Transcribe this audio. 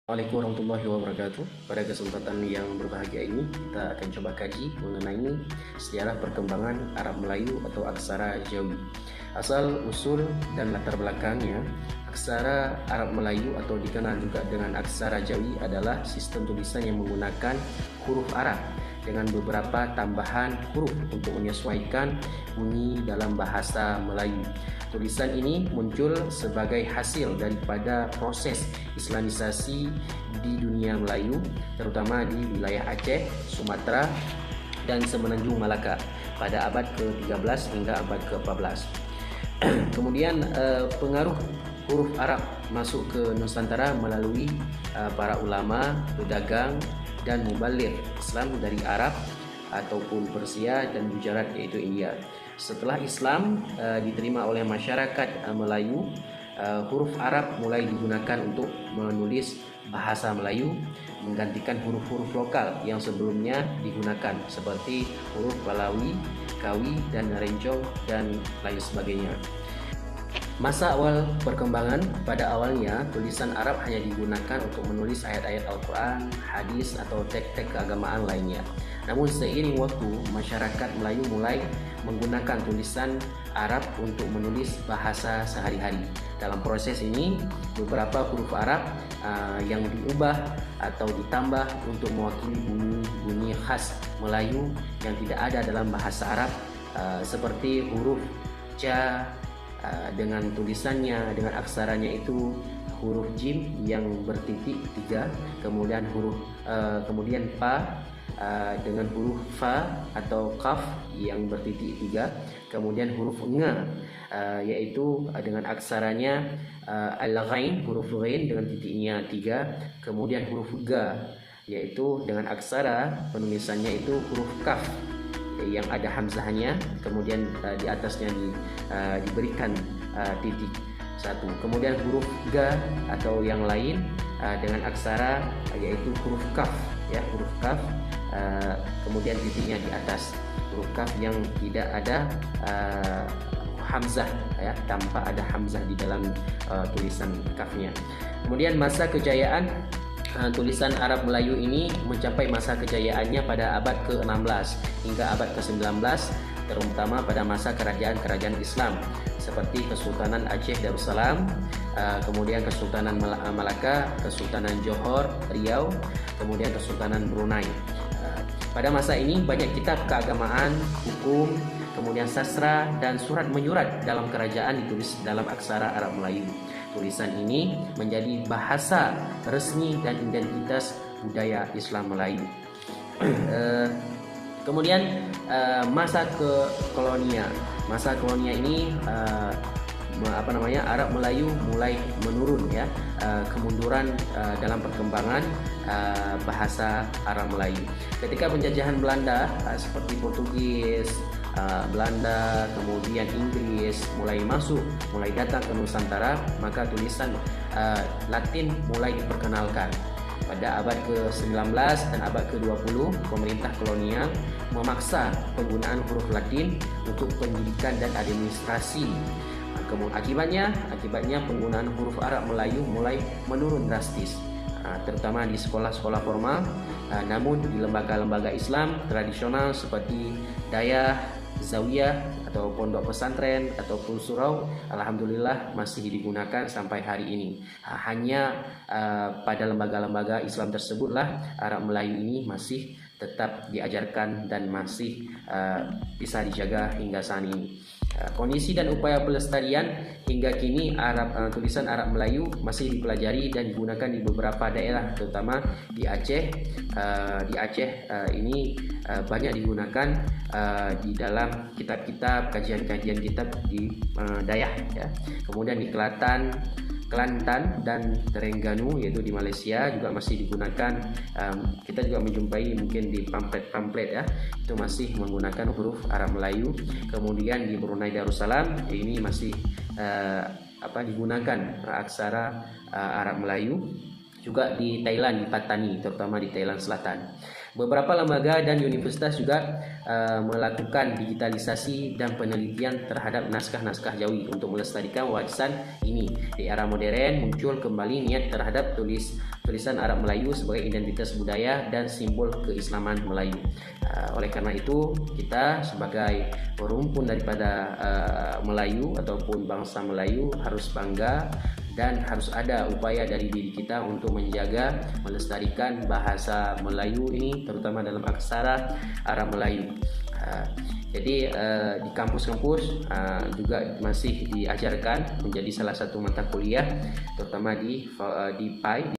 Assalamualaikum warahmatullahi wabarakatuh. Pada kesempatan yang berbahagia ini, kita akan coba kaji mengenai sejarah perkembangan Arab Melayu atau aksara Jawi. Asal usul dan latar belakangnya, aksara Arab Melayu atau dikenal juga dengan aksara Jawi adalah sistem tulisan yang menggunakan huruf Arab dengan beberapa tambahan huruf untuk menyesuaikan bunyi dalam bahasa Melayu. Tulisan ini muncul sebagai hasil daripada proses Islamisasi di dunia Melayu, terutama di wilayah Aceh, Sumatera, dan Semenanjung Malaka pada abad ke-13 hingga abad ke-14. Kemudian pengaruh huruf Arab masuk ke Nusantara melalui para ulama, pedagang, dan mubaligh Islam dari Arab ataupun Persia dan Gujarat yaitu India. Setelah Islam diterima oleh masyarakat Melayu, huruf Arab mulai digunakan untuk menulis bahasa Melayu, menggantikan huruf-huruf lokal yang sebelumnya digunakan seperti huruf Balawi, Kawi, dan Rencong dan lain sebagainya. Masa awal perkembangan, pada awalnya tulisan Arab hanya digunakan untuk menulis ayat-ayat Al-Quran, hadis, atau teks-teks keagamaan lainnya. Namun seiring waktu, masyarakat Melayu mulai menggunakan tulisan Arab untuk menulis bahasa sehari-hari. Dalam proses ini, beberapa huruf Arab yang diubah atau ditambah untuk mewakili bunyi-bunyi khas Melayu yang tidak ada dalam bahasa Arab, seperti huruf Ja dengan tulisannya, dengan aksaranya itu huruf jim yang bertitik 3, kemudian kemudian fa dengan huruf fa atau kaf yang bertitik 3, kemudian huruf nga yaitu dengan aksaranya al-ghain, huruf ghain dengan titiknya 3, kemudian huruf ga yaitu dengan aksara penulisannya itu huruf kaf yang ada hamzahnya, kemudian di atasnya diberikan titik 1. Kemudian huruf ga atau yang lain dengan aksara yaitu huruf kaf, ya, huruf kaf, kemudian titiknya di atas huruf kaf yang tidak ada hamzah, ya, tanpa ada hamzah di dalam tulisan kafnya. Kemudian masa kejayaan tulisan Arab Melayu ini mencapai masa kejayaannya pada abad ke-16 hingga abad ke-19, terutama pada masa kerajaan-kerajaan Islam seperti Kesultanan Aceh Darussalam, kemudian Kesultanan Malaka, Kesultanan Johor, Riau, kemudian Kesultanan Brunei. Pada masa ini banyak kitab keagamaan, hukum, kemudian sastra dan surat menyurat dalam kerajaan ditulis dalam aksara Arab Melayu. Tulisan ini menjadi bahasa resmi dan identitas budaya Islam Melayu. Kemudian masa kolonial. Masa kolonial ini Arab Melayu mulai menurun, ya, kemunduran dalam perkembangan bahasa Arab Melayu. Ketika penjajahan Belanda seperti Portugis, Belanda, kemudian Inggris mulai datang ke Nusantara, maka tulisan Latin mulai diperkenalkan. Pada abad ke-19 dan abad ke-20, pemerintah kolonial memaksa penggunaan huruf Latin untuk pendidikan dan administrasi. Akibatnya penggunaan huruf Arab Melayu mulai menurun drastis, terutama di sekolah-sekolah formal. Namun di lembaga-lembaga Islam tradisional seperti Dayah, Zawiyah atau pondok pesantren ataupun surau, alhamdulillah masih digunakan sampai hari ini. Hanya pada lembaga-lembaga Islam tersebutlah Arab Melayu ini masih tetap diajarkan dan masih bisa dijaga hingga saat ini. Kondisi dan upaya pelestarian hingga kini tulisan Arab Melayu masih dipelajari dan digunakan di beberapa daerah, terutama di Aceh. Ini banyak digunakan di dalam kitab-kitab, kajian-kajian kitab di Dayah, ya. Kemudian di Kelantan dan Terengganu yaitu di Malaysia juga masih digunakan. Kita juga menjumpai mungkin di pamflet-pamflet, ya, itu masih menggunakan huruf Arab Melayu. Kemudian di Brunei Darussalam ini masih digunakan aksara Arab Melayu. Juga di Thailand, di Patani, terutama di Thailand Selatan. Beberapa lembaga dan universitas juga melakukan digitalisasi dan penelitian terhadap naskah-naskah Jawi untuk melestarikan warisan ini. Di era modern muncul kembali niat terhadap tulisan Arab Melayu sebagai identitas budaya dan simbol keislaman Melayu. Oleh karena itu, kita sebagai perumpun daripada Melayu ataupun bangsa Melayu harus bangga dan harus ada upaya dari diri kita untuk menjaga, melestarikan bahasa Melayu ini, terutama dalam aksara Arab Melayu. Jadi di kampus-kampus juga masih diajarkan menjadi salah satu mata kuliah, terutama di PAI.